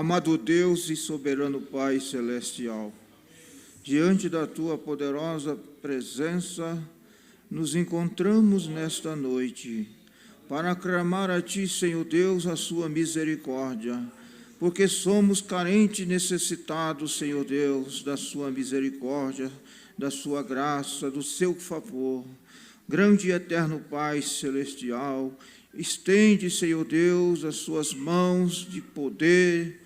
Amado Deus e soberano Pai celestial, diante da Tua poderosa presença, nos encontramos nesta noite para clamar a Ti, Senhor Deus, a Sua misericórdia, porque somos carentes e necessitados, Senhor Deus, da Sua misericórdia, da Sua graça, do Seu favor. Grande e eterno Pai celestial, estende, Senhor Deus, as Suas mãos de poder,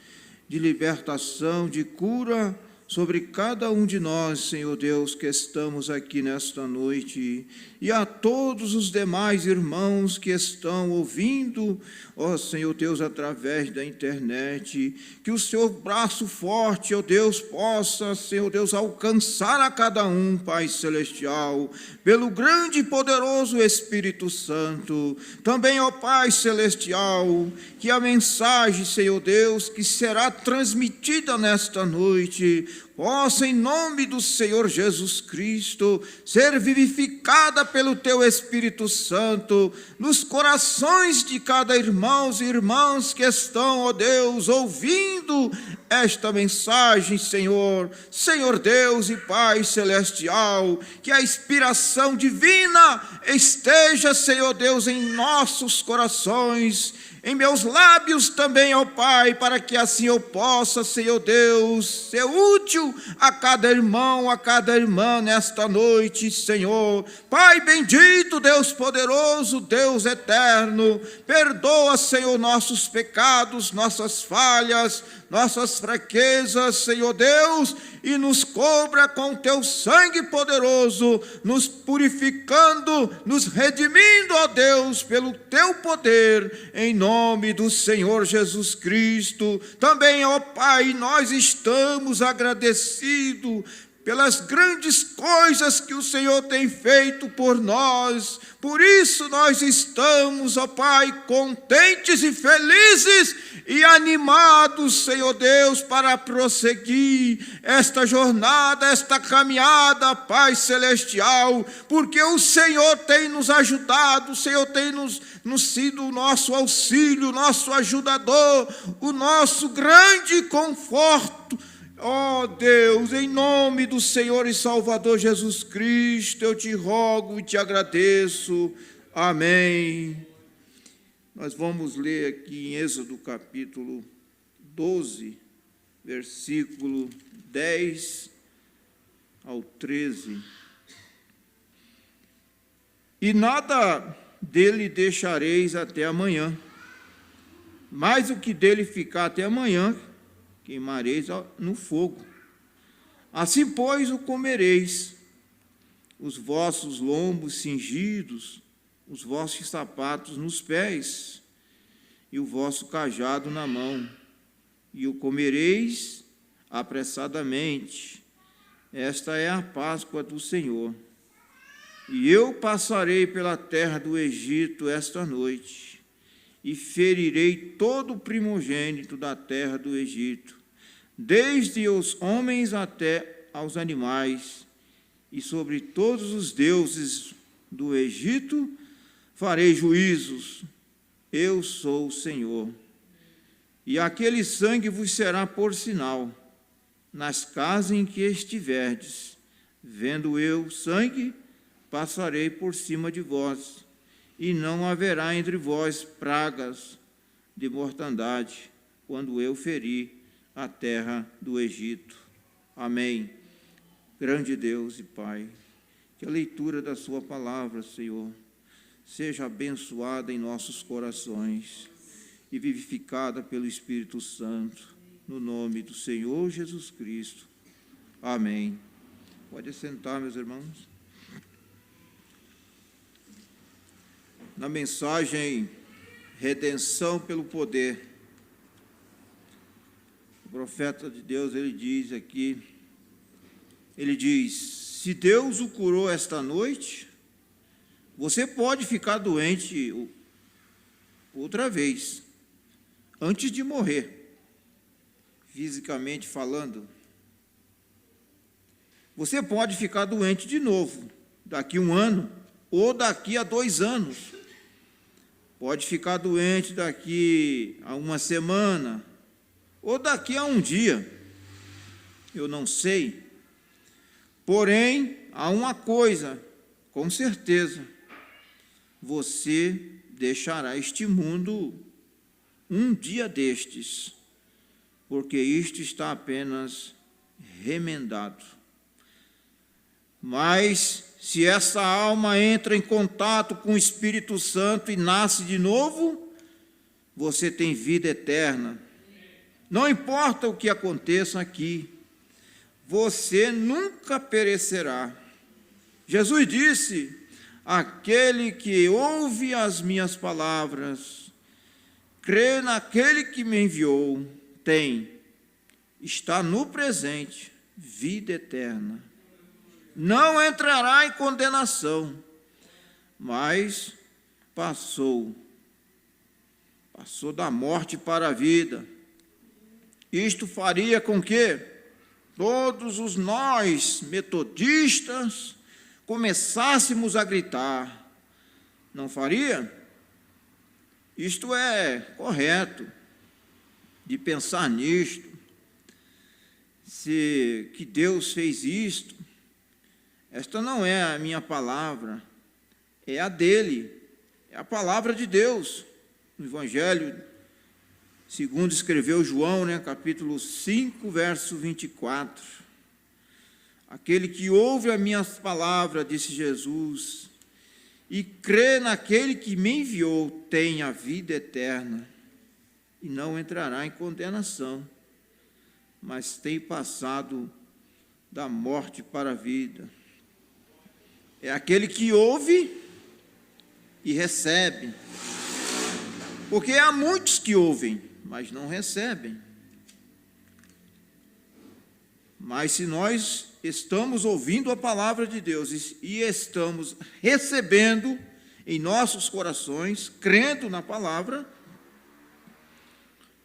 de libertação, de cura sobre cada um de nós, Senhor Deus, que estamos aqui nesta noite, e a todos os demais irmãos que estão ouvindo, ó Senhor Deus, através da internet, que o Seu braço forte, ó Deus, possa, Senhor Deus, alcançar a cada um, Pai Celestial, pelo grande e poderoso Espírito Santo. Também, ó Pai Celestial, que a mensagem, Senhor Deus, que será transmitida nesta noite, possa, em nome do Senhor Jesus Cristo, ser vivificada pelo Teu Espírito Santo nos corações de cada irmão e irmãs que estão, ó Deus, ouvindo esta mensagem, Senhor. Senhor Deus e Pai Celestial, que a inspiração divina esteja, Senhor Deus, em nossos corações, em meus lábios também, ó Pai, para que assim eu possa, Senhor Deus, ser útil a cada irmão, a cada irmã nesta noite, Senhor. Pai bendito, Deus poderoso, Deus eterno, perdoa, Senhor, nossos pecados, nossas falhas, nossas fraquezas, Senhor Deus, e nos cobra com Teu sangue poderoso, nos purificando, nos redimindo, ó Deus, pelo Teu poder, em nome do Senhor Jesus Cristo. Também, ó Pai, nós estamos agradecidos pelas grandes coisas que o Senhor tem feito por nós. Por isso nós estamos, ó Pai, contentes e felizes e animados, Senhor Deus, para prosseguir esta jornada, esta caminhada, Pai Celestial, porque o Senhor tem nos ajudado, o Senhor tem nos sido o nosso auxílio, o nosso ajudador, o nosso grande conforto. Ó Deus, em nome do Senhor e Salvador Jesus Cristo, eu te rogo e te agradeço. Amém. Nós vamos ler aqui em Êxodo capítulo 12, versículo 10 ao 13. E nada dele deixareis até amanhã, mas o que dele ficar até amanhã, queimareis no fogo. Assim, pois, o comereis, os vossos lombos cingidos, os vossos sapatos nos pés, e o vosso cajado na mão, e o comereis apressadamente. Esta é a Páscoa do Senhor. E eu passarei pela terra do Egito esta noite, e ferirei todo o primogênito da terra do Egito, desde os homens até aos animais, e sobre todos os deuses do Egito farei juízos. Eu sou o Senhor. E aquele sangue vos será por sinal nas casas em que estiverdes. Vendo eu sangue, passarei por cima de vós, e não haverá entre vós pragas de mortandade, quando eu ferir a terra do Egito. Amém. Grande Deus e Pai, que a leitura da sua palavra, Senhor, seja abençoada em nossos corações e vivificada pelo Espírito Santo, no nome do Senhor Jesus Cristo. Amém. Pode sentar, meus irmãos. Na mensagem Redenção pelo Poder, o profeta de Deus, ele diz aqui, ele diz: se Deus o curou esta noite, você pode ficar doente outra vez, antes de morrer, fisicamente falando. Você pode ficar doente de novo, daqui a 1 ano, ou daqui a 2 anos. Pode ficar doente daqui a 1 semana, ou daqui a um dia, eu não sei. Porém, há uma coisa, com certeza, você deixará este mundo um dia destes, porque isto está apenas remendado. Mas, se essa alma entra em contato com o Espírito Santo e nasce de novo, você tem vida eterna. Não importa o que aconteça aqui, você nunca perecerá. Jesus disse: aquele que ouve as minhas palavras, crê naquele que me enviou, está no presente, vida eterna. Não entrará em condenação, mas passou da morte para a vida. Isto faria com que todos os nós, metodistas, começássemos a gritar. Não faria? Isto é correto de pensar nisto. Que Deus fez isto, esta não é a minha palavra, é a dele, é a palavra de Deus. No Evangelho, segundo escreveu João, capítulo 5, verso 24. Aquele que ouve as minhas palavras, disse Jesus, e crê naquele que me enviou, tem a vida eterna, e não entrará em condenação, mas tem passado da morte para a vida. É aquele que ouve e recebe. Porque há muitos que ouvem, mas não recebem. Mas se nós estamos ouvindo a palavra de Deus e estamos recebendo em nossos corações, crendo na palavra,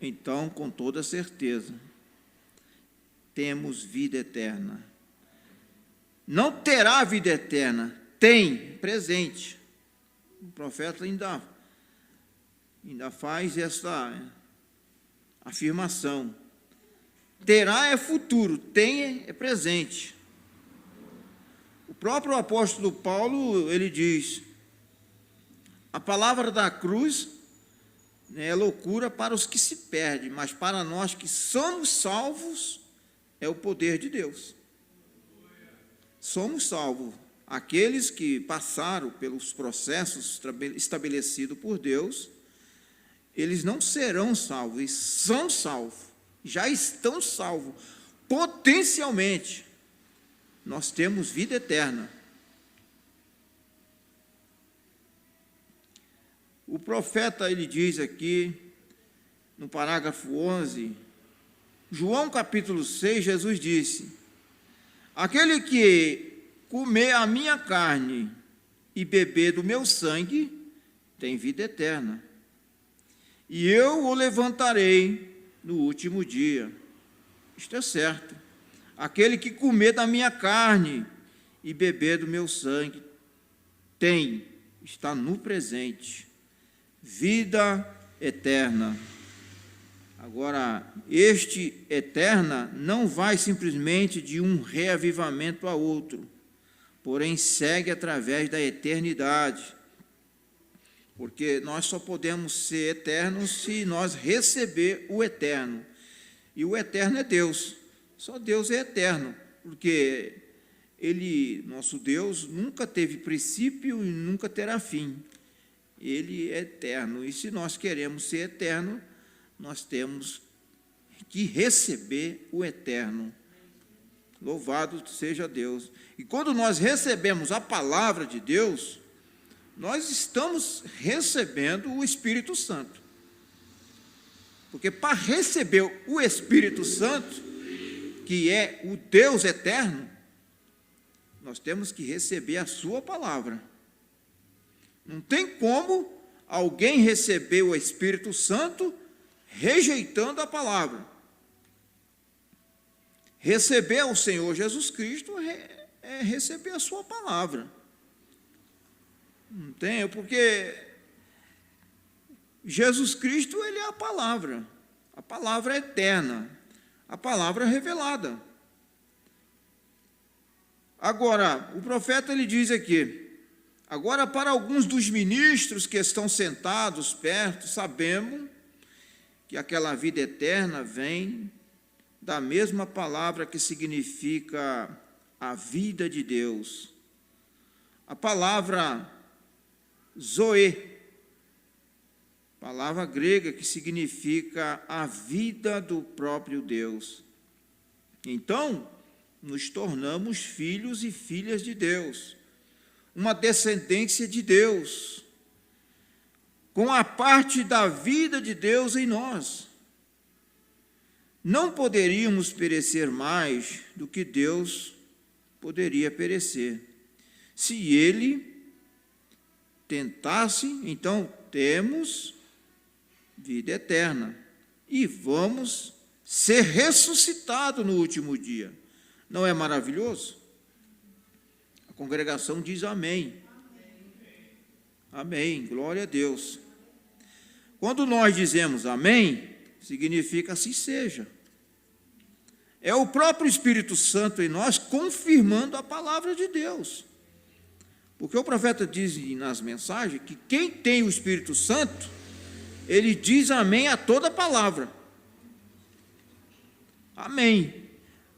então, com toda certeza, temos vida eterna. Não terá vida eterna, tem, presente. O profeta ainda faz essa afirmação. Terá é futuro, tem é presente. O próprio apóstolo Paulo, ele diz: a palavra da cruz é loucura para os que se perdem, mas para nós que somos salvos, é o poder de Deus. Somos salvos. Aqueles que passaram pelos processos estabelecidos por Deus, eles não serão salvos, eles são salvos, já estão salvos, potencialmente. Nós temos vida eterna. O profeta, ele diz aqui, no parágrafo 11, João capítulo 6, Jesus disse: aquele que comer a minha carne e beber do meu sangue tem vida eterna, e eu o levantarei no último dia. Isto é certo. Aquele que comer da minha carne e beber do meu sangue está no presente, vida eterna. Agora, este eterna não vai simplesmente de um reavivamento a outro, porém segue através da eternidade, porque nós só podemos ser eternos se nós receber o eterno, e o eterno é Deus. Só Deus é eterno, porque Ele, nosso Deus, nunca teve princípio e nunca terá fim. Ele é eterno, e se nós queremos ser eterno, nós temos que receber o eterno. Louvado seja Deus. E quando nós recebemos a palavra de Deus, nós estamos recebendo o Espírito Santo. Porque para receber o Espírito Santo, que é o Deus eterno, nós temos que receber a sua palavra. Não tem como alguém receber o Espírito Santo rejeitando a palavra. Receber o Senhor Jesus Cristo é receber a sua palavra. Não tem, porque Jesus Cristo, ele é a a palavra eterna, a palavra revelada. Agora, o profeta ele diz aqui: agora para alguns dos ministros que estão sentados perto, sabemos que aquela vida eterna vem da mesma palavra que significa a vida de Deus. A palavra zoe, palavra grega que significa a vida do próprio Deus. Então, nos tornamos filhos e filhas de Deus, uma descendência de Deus, com a parte da vida de Deus em nós. Não poderíamos perecer mais do que Deus poderia perecer. Se Ele tentasse, então temos vida eterna e vamos ser ressuscitados no último dia. Não é maravilhoso? A congregação diz amém. Amém, glória a Deus. Quando nós dizemos amém, significa assim seja. É o próprio Espírito Santo em nós confirmando a palavra de Deus. Porque o profeta diz nas mensagens que quem tem o Espírito Santo, ele diz amém a toda palavra. Amém.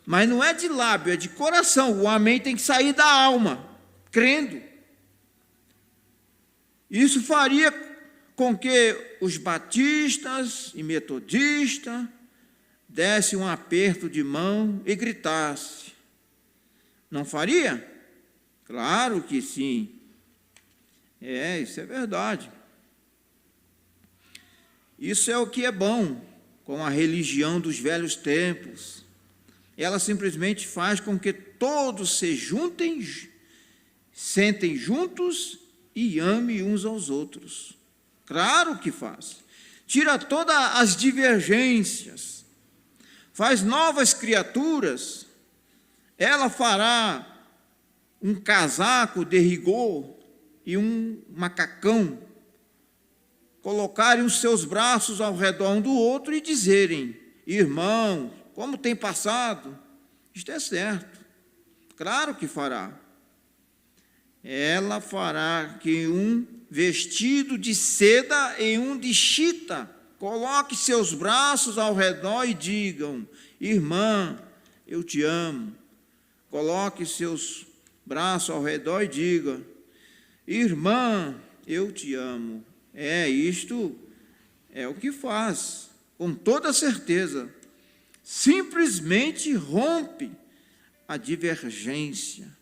Mas não é de lábio, é de coração. O amém tem que sair da alma, crendo. Isso faria com que os batistas e metodistas dessem um aperto de mão e gritassem. Não faria? Claro que sim. Isso é verdade. Isso é o que é bom com a religião dos velhos tempos. Ela simplesmente faz com que todos se juntem, sentem juntos e amem uns aos outros. Claro que faz. Tira todas as divergências, faz novas criaturas. Ela fará um casaco de rigor e um macacão, colocarem os seus braços ao redor um do outro e dizerem: irmão, como tem passado? Isto é certo. Claro que fará. Ela fará que um vestido de seda e um de chita coloque seus braços ao redor e digam: irmã, eu te amo. Coloque seus braços ao redor e diga: irmã, eu te amo. Isto é o que faz, com toda certeza. Simplesmente rompe a divergência.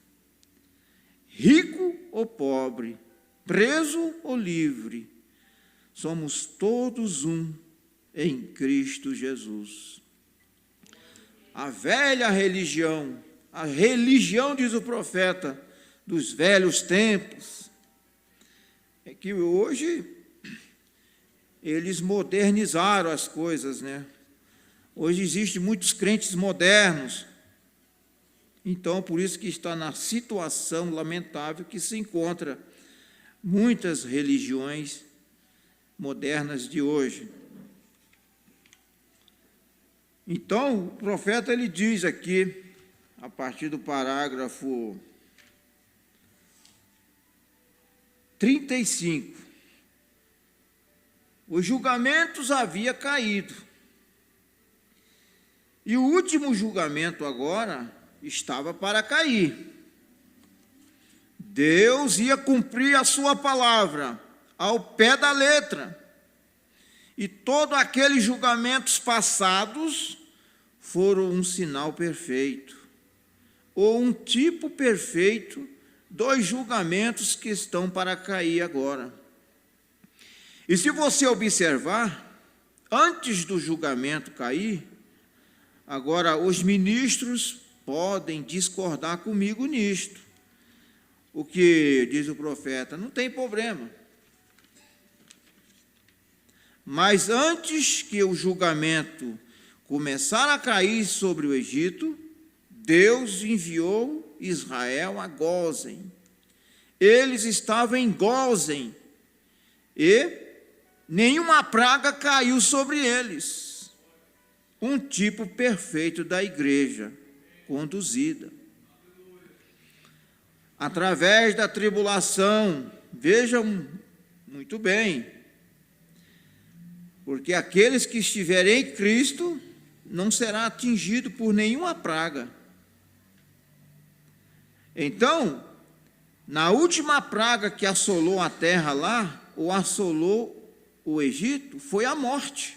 Rico ou pobre, preso ou livre, somos todos um em Cristo Jesus. A velha religião, a religião, diz o profeta, dos velhos tempos, é que hoje eles modernizaram as coisas, né? Hoje existem muitos crentes modernos. Então, por isso que está na situação lamentável que se encontra muitas religiões modernas de hoje. Então, o profeta ele diz aqui, a partir do parágrafo 35, os julgamentos haviam caído. E o último julgamento agora estava para cair. Deus ia cumprir a sua palavra ao pé da letra. E todos aqueles julgamentos passados foram um sinal perfeito, ou um tipo perfeito dos julgamentos que estão para cair agora. E se você observar, antes do julgamento cair, agora os ministros podem discordar comigo nisto. O que diz o profeta, não tem problema. Mas antes que o julgamento começar a cair sobre o Egito, Deus enviou Israel a Gósen. Eles estavam em Gósen e nenhuma praga caiu sobre eles. um tipo perfeito da igreja conduzida. Através da tribulação, vejam muito bem, porque aqueles que estiverem em Cristo não será atingido por nenhuma praga. Então, na última praga que assolou a terra lá, ou assolou o Egito, foi a morte.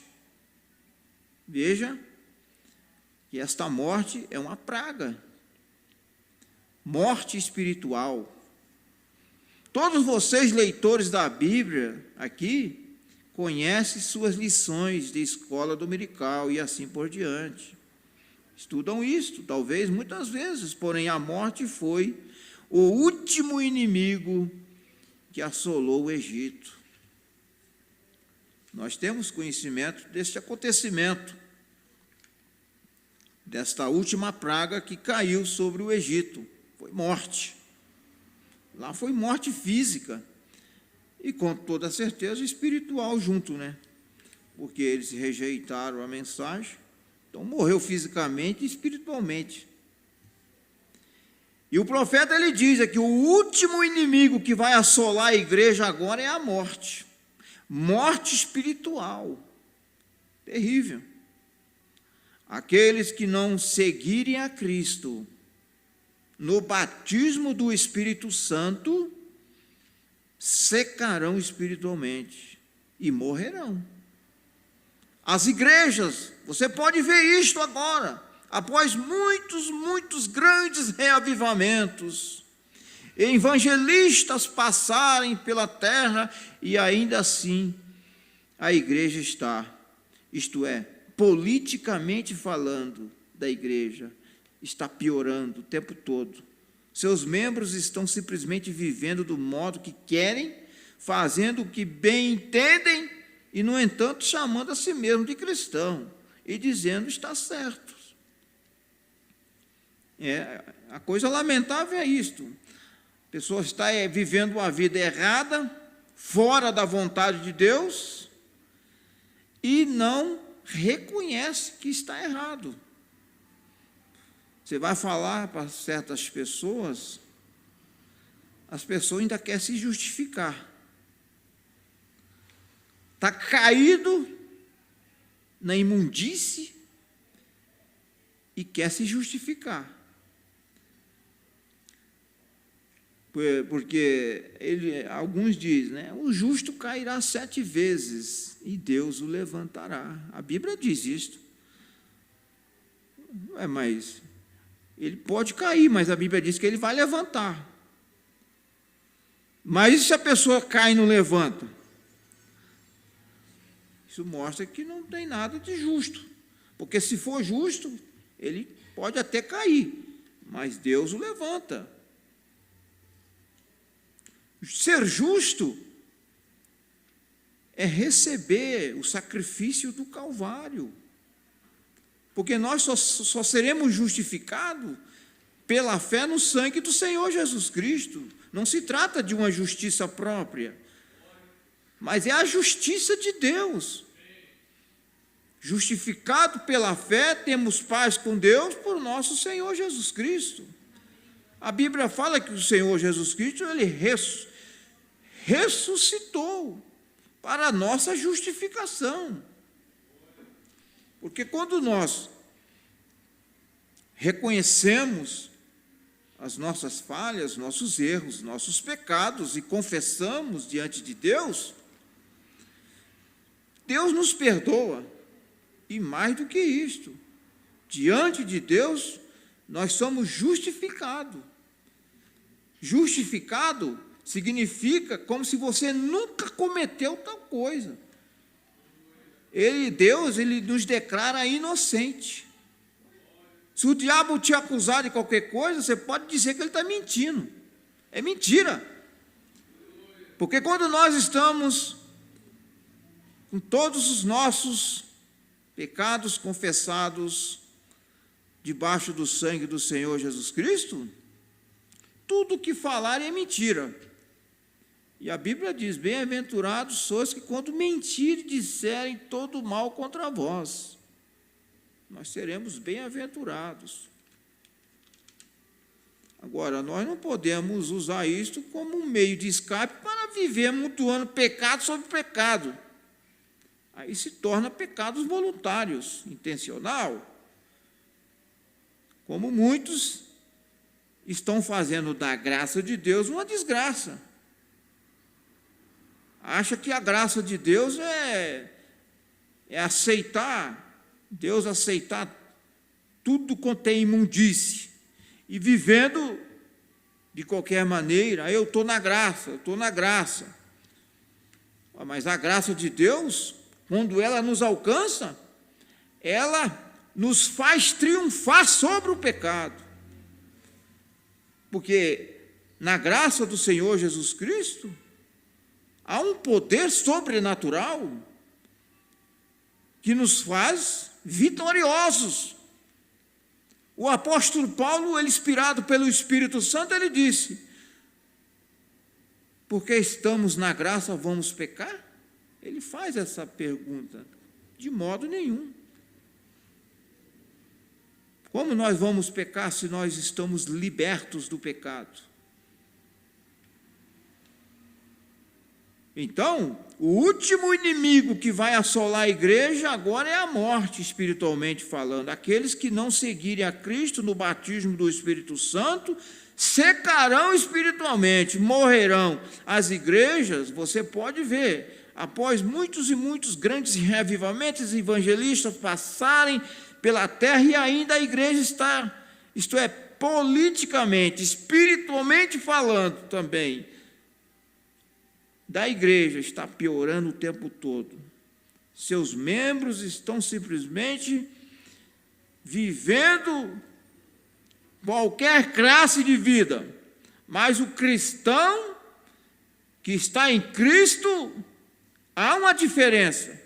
Veja que esta morte é uma praga. Morte espiritual. Todos vocês, leitores da Bíblia, aqui, conhecem suas lições de escola dominical e assim por diante. Estudam isto, talvez, muitas vezes, porém a morte foi o último inimigo que assolou o Egito. Nós temos conhecimento deste acontecimento, desta última praga que caiu sobre o Egito. Foi morte. Lá foi morte física e, com toda certeza, espiritual junto, né? Porque eles rejeitaram a mensagem, então morreu fisicamente e espiritualmente. E o profeta, ele diz que o último inimigo que vai assolar a igreja agora é a morte. Morte espiritual. Terrível. Aqueles que não seguirem a Cristo no batismo do Espírito Santo secarão espiritualmente e morrerão. As igrejas, você pode ver isto agora, após muitos grandes reavivamentos, evangelistas passarem pela terra e ainda assim a igreja está, isto é, politicamente falando da igreja, está piorando o tempo todo. Seus membros estão simplesmente vivendo do modo que querem, fazendo o que bem entendem e, no entanto, chamando a si mesmo de cristão e dizendo está certo. A coisa lamentável é isto. A pessoa está vivendo uma vida errada, fora da vontade de Deus, e não reconhece que está errado. Você vai falar para certas pessoas, as pessoas ainda querem se justificar. Está caído na imundície e quer se justificar. Porque alguns dizem, né, o justo cairá 7 vezes e Deus o levantará. A Bíblia diz isto. Mas ele pode cair, mas a Bíblia diz que ele vai levantar. Mas e se a pessoa cai e não levanta? Isso mostra que não tem nada de justo. Porque se for justo, ele pode até cair, mas Deus o levanta. Ser justo é receber o sacrifício do Calvário. Porque nós só seremos justificados pela fé no sangue do Senhor Jesus Cristo. Não se trata de uma justiça própria, mas é a justiça de Deus. Justificado pela fé, temos paz com Deus por nosso Senhor Jesus Cristo. A Bíblia fala que o Senhor Jesus Cristo, ele ressuscitou para a nossa justificação. Porque quando nós reconhecemos as nossas falhas, nossos erros, nossos pecados e confessamos diante de Deus, Deus nos perdoa. E mais do que isto, diante de Deus, nós somos justificados. Justificado significa como se você nunca cometeu tal coisa. Deus nos declara inocente. Se o diabo te acusar de qualquer coisa, você pode dizer que ele está mentindo. É mentira. Porque quando nós estamos com todos os nossos pecados confessados debaixo do sangue do Senhor Jesus Cristo, tudo que falarem é mentira. E a Bíblia diz, bem-aventurados sois que quando mentirem disserem todo mal contra vós. nós seremos bem-aventurados. Agora, nós não podemos usar isto como um meio de escape para viver mutuando pecado sobre pecado. Aí se torna pecados voluntários, intencional. Como muitos estão fazendo da graça de Deus uma desgraça. Acha que a graça de Deus é aceitar, Deus aceitar tudo quanto é imundície, e vivendo de qualquer maneira. Eu estou na graça. Mas a graça de Deus, quando ela nos alcança, ela nos faz triunfar sobre o pecado. Porque na graça do Senhor Jesus Cristo, há um poder sobrenatural que nos faz vitoriosos. O apóstolo Paulo, ele, inspirado pelo Espírito Santo, ele disse: porque estamos na graça, vamos pecar? Ele faz essa pergunta. De modo nenhum. Como nós vamos pecar se nós estamos libertos do pecado? Então, o último inimigo que vai assolar a igreja agora é a morte, espiritualmente falando. Aqueles que não seguirem a Cristo no batismo do Espírito Santo secarão espiritualmente, morrerão. As igrejas, você pode ver, após muitos e muitos grandes reavivamentos, evangelistas passarem pela terra, e ainda a igreja está, isto é, politicamente, espiritualmente falando também, da igreja está piorando o tempo todo. Seus membros estão simplesmente vivendo qualquer classe de vida, mas o cristão que está em Cristo, há uma diferença,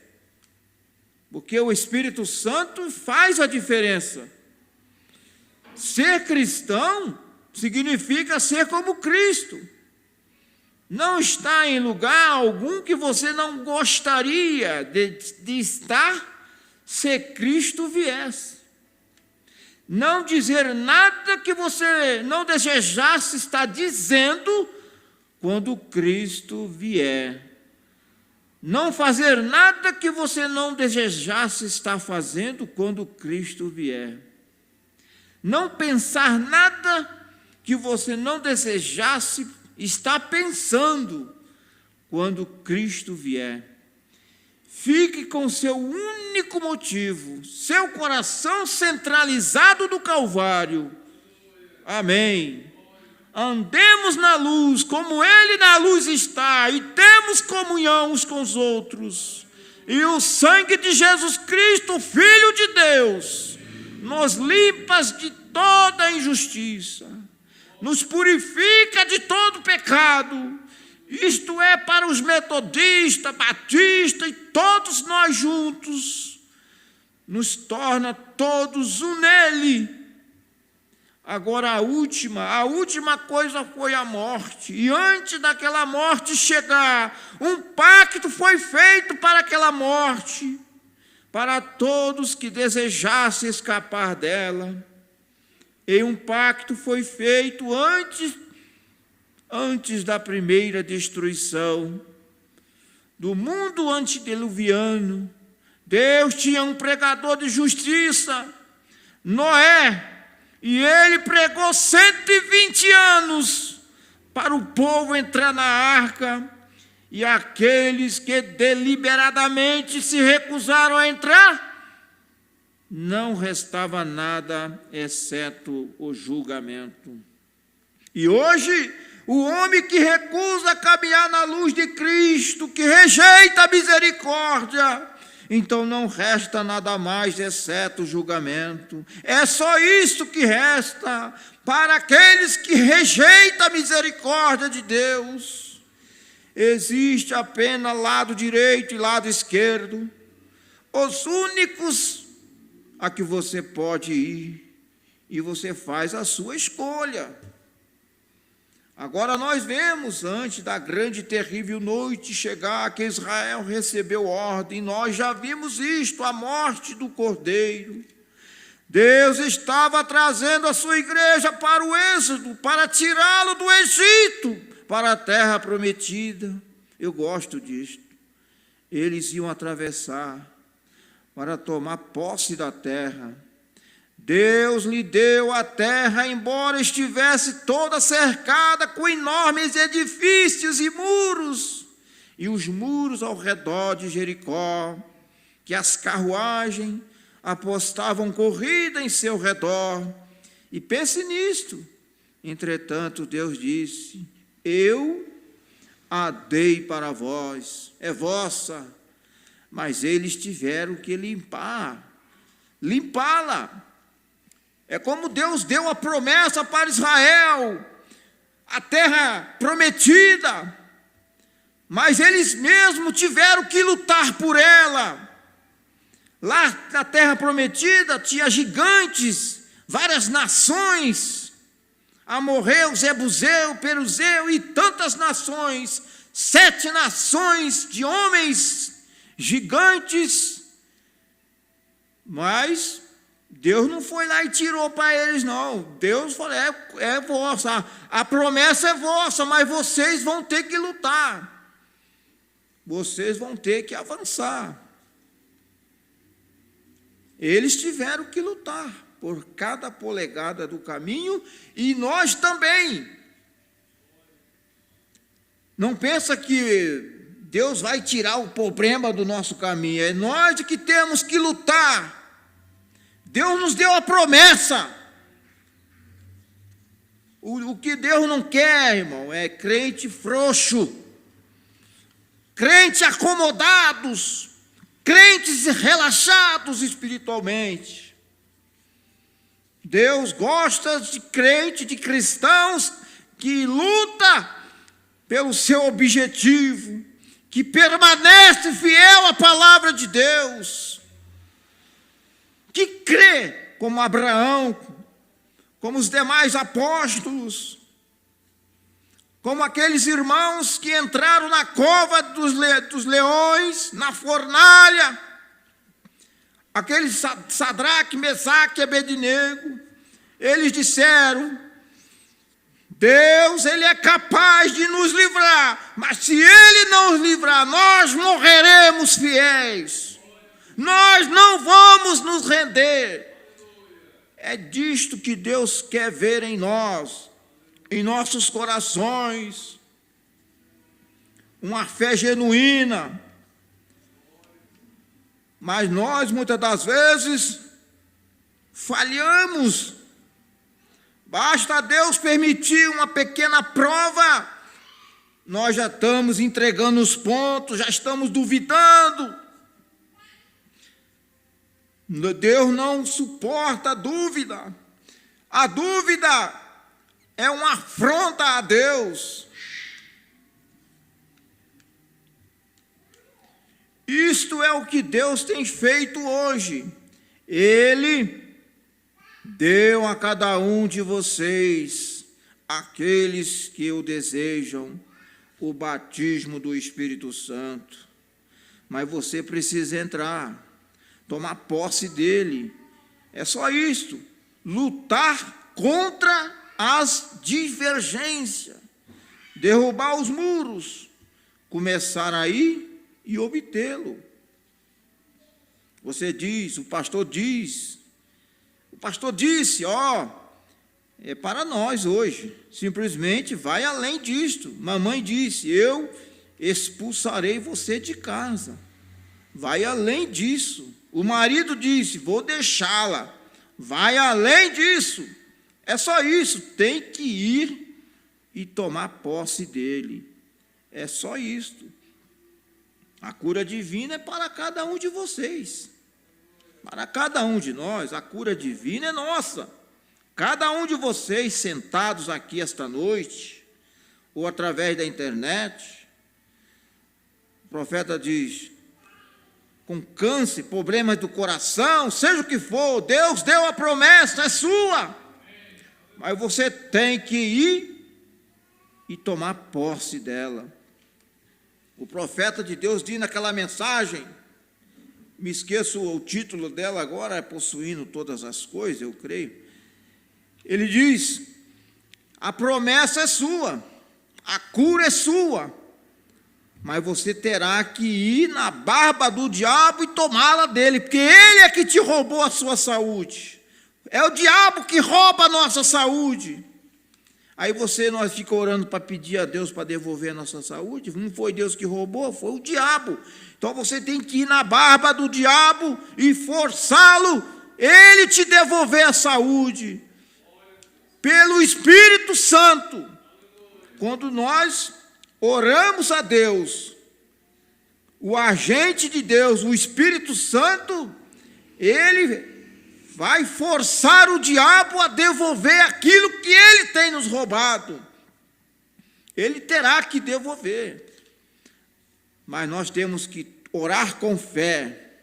porque o Espírito Santo faz a diferença. Ser cristão significa ser como Cristo. Não está em lugar algum que você não gostaria de estar se Cristo viesse. Não dizer nada que você não desejasse estar dizendo quando Cristo vier. Não fazer nada que você não desejasse estar fazendo quando Cristo vier. Não pensar nada que você não desejasse estar pensando quando Cristo vier. Fique com seu único motivo, seu coração centralizado no Calvário. Amém. Andemos na luz, como Ele na luz está, e temos comunhão uns com os outros. E o sangue de Jesus Cristo, Filho de Deus, nos limpa de toda injustiça, nos purifica de todo pecado. Isto é para os metodistas, batistas e todos nós juntos, nos torna todos um nele. Agora a última coisa foi a morte, e antes daquela morte chegar, um pacto foi feito para aquela morte, para todos que desejassem escapar dela. E um pacto foi feito antes da primeira destruição do mundo antediluviano. Deus tinha um pregador de justiça, Noé, e ele pregou 120 anos para o povo entrar na arca, e aqueles que deliberadamente se recusaram a entrar, não restava nada exceto o julgamento. E hoje, o homem que recusa caminhar na luz de Cristo, que rejeita a misericórdia, então não resta nada mais exceto o julgamento. É só isso que resta para aqueles que rejeitam a misericórdia de Deus. Existe apenas lado direito e lado esquerdo, os únicos a que você pode ir, e você faz a sua escolha. Agora nós vemos, antes da grande e terrível noite chegar, que Israel recebeu ordem. Nós já vimos isto, a morte do Cordeiro. Deus estava trazendo a sua igreja para o êxodo, para tirá-lo do Egito, para a terra prometida. Eu gosto disto. Eles iam atravessar para tomar posse da terra. Deus lhe deu a terra, embora estivesse toda cercada com enormes edifícios e muros, e os muros ao redor de Jericó, que as carruagens apostavam corrida em seu redor. E pense nisto. Entretanto, Deus disse: eu a dei para vós, é vossa, mas eles tiveram que limpá-la. É como Deus deu a promessa para Israel, a terra prometida, mas eles mesmos tiveram que lutar por ela. Lá na terra prometida tinha gigantes, várias nações, amorreu, jebuseu, peruzeu e tantas nações, 7 nações de homens gigantes, mas Deus não foi lá e tirou para eles, não. Deus falou: é vossa, a promessa é vossa, mas vocês vão ter que lutar, vocês vão ter que avançar. Eles tiveram que lutar por cada polegada do caminho, e nós também. Não pensa que Deus vai tirar o problema do nosso caminho, é nós que temos que lutar. Deus nos deu a promessa. O que Deus não quer, irmão, é crente frouxo, crente acomodados, crentes relaxados espiritualmente. Deus gosta de crente, de cristãos que luta pelo seu objetivo, que permanece fiel à palavra de Deus, que crê como Abraão, como os demais apóstolos, como aqueles irmãos que entraram na cova dos leões, na fornalha, aqueles Sadraque, Mesaque e Abednego. Eles disseram: Deus, Ele é capaz de nos livrar, mas se Ele não nos livrar, nós morreremos fiéis, nós não vamos nos render. É disto que Deus quer ver em nós, em nossos corações, uma fé genuína. Mas nós, muitas das vezes, falhamos. Basta Deus permitir uma pequena prova, nós já estamos entregando os pontos, já estamos duvidando. Deus não suporta a dúvida. A dúvida é uma afronta a Deus. Isto é o que Deus tem feito hoje. Ele deu a cada um de vocês, aqueles que o desejam, o batismo do Espírito Santo. Mas você precisa entrar, tomar posse dele. É só isto. Lutar contra as divergências, derrubar os muros, começar aí e obtê-lo. Você diz, o pastor disse, é para nós hoje, simplesmente vai além disto. Mamãe disse: eu expulsarei você de casa. Vai além disso. O marido disse: vou deixá-la. Vai além disso. É só isso, tem que ir e tomar posse dele. É só isto. A cura divina é para cada um de vocês. Para cada um de nós, a cura divina é nossa. Cada um de vocês sentados aqui esta noite, ou através da internet, o profeta diz: com câncer, problemas do coração, seja o que for, Deus deu a promessa, é sua. Mas você tem que ir e tomar posse dela. O profeta de Deus diz naquela mensagem: me esqueço o título dela agora, é Possuindo Todas as Coisas, eu creio. Ele diz: a promessa é sua, a cura é sua, mas você terá que ir na barba do diabo e tomá-la dele, porque ele é que te roubou a sua saúde. É o diabo que rouba a nossa saúde. Aí nós fica orando para pedir a Deus para devolver a nossa saúde. Não foi Deus que roubou, foi o diabo. Então você tem que ir na barba do diabo e forçá-lo, ele te devolver a saúde. Pelo Espírito Santo. Quando nós oramos a Deus, o agente de Deus, o Espírito Santo, ele vai forçar o diabo a devolver aquilo que ele tem nos roubado. Ele terá que devolver. Mas nós temos que orar com fé.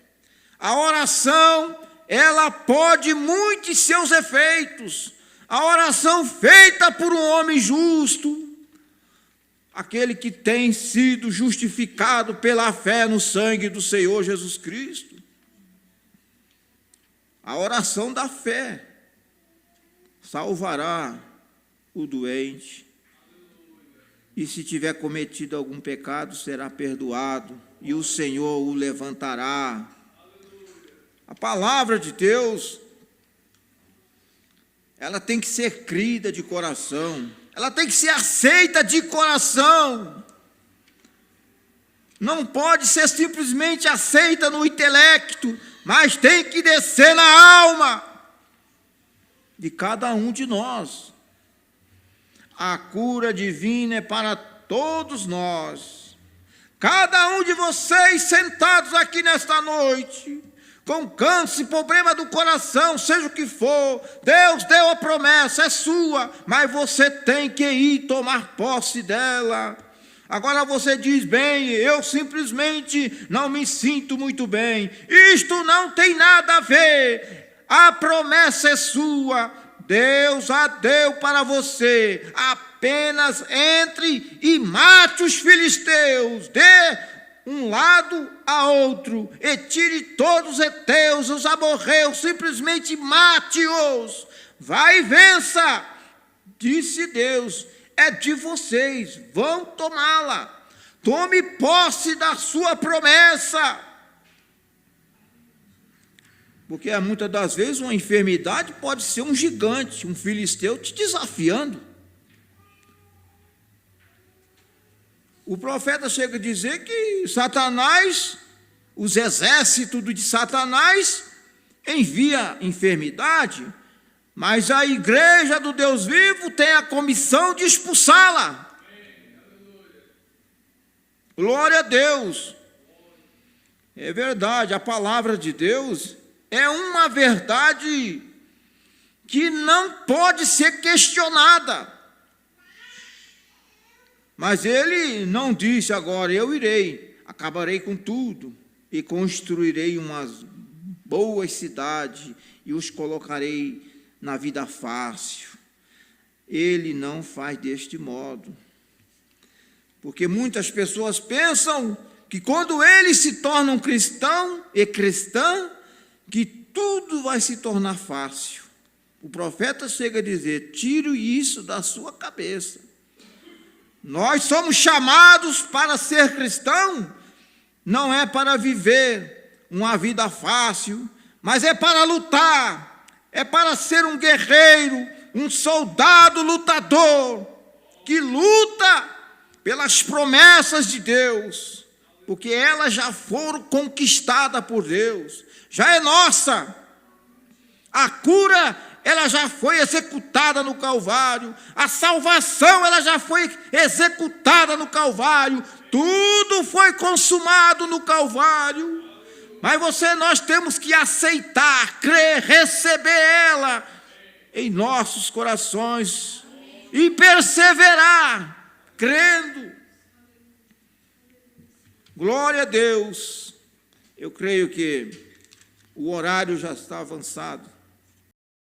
A oração, ela pode muitos seus efeitos. A oração feita por um homem justo, aquele que tem sido justificado pela fé no sangue do Senhor Jesus Cristo. A oração da fé salvará o doente, e se tiver cometido algum pecado, será perdoado, e o Senhor o levantará. A palavra de Deus, ela tem que ser crida de coração, ela tem que ser aceita de coração. Não pode ser simplesmente aceita no intelecto, mas tem que descer na alma de cada um de nós. A cura divina é para todos nós. Cada um de vocês sentados aqui nesta noite, com câncer, problema do coração, seja o que for, Deus deu a promessa, é sua, mas você tem que ir tomar posse dela. Agora você diz: bem, eu simplesmente não me sinto muito bem. Isto não tem nada a ver. A promessa é sua. Deus a deu para você. Apenas entre e mate os filisteus. Dê um lado a outro e tire todos os heteus, os amorreus. Simplesmente mate-os. Vai e vença. Disse Deus: é de vocês, vão tomá-la. Tome posse da sua promessa. Porque muitas das vezes uma enfermidade pode ser um gigante, um filisteu te desafiando. O profeta chega a dizer que Satanás, os exércitos de Satanás, envia enfermidade, mas a igreja do Deus vivo tem a comissão de expulsá-la. Glória a Deus. É verdade, a palavra de Deus é uma verdade que não pode ser questionada. Mas ele não disse agora: eu irei, acabarei com tudo e construirei umas boas cidades e os colocarei na vida fácil. Ele não faz deste modo. Porque muitas pessoas pensam que quando eles se tornam cristão e cristã, que tudo vai se tornar fácil. O profeta chega a dizer: tire isso da sua cabeça. Nós somos chamados para ser cristão, não é para viver uma vida fácil, mas é para lutar. É para ser um guerreiro, um soldado lutador, que luta pelas promessas de Deus, porque elas já foram conquistadas por Deus, já é nossa. A cura, ela já foi executada no Calvário, a salvação, ela já foi executada no Calvário, tudo foi consumado no Calvário. Mas nós temos que aceitar, crer, receber ela em nossos corações e perseverar, crendo. Glória a Deus. Eu creio que o horário já está avançado.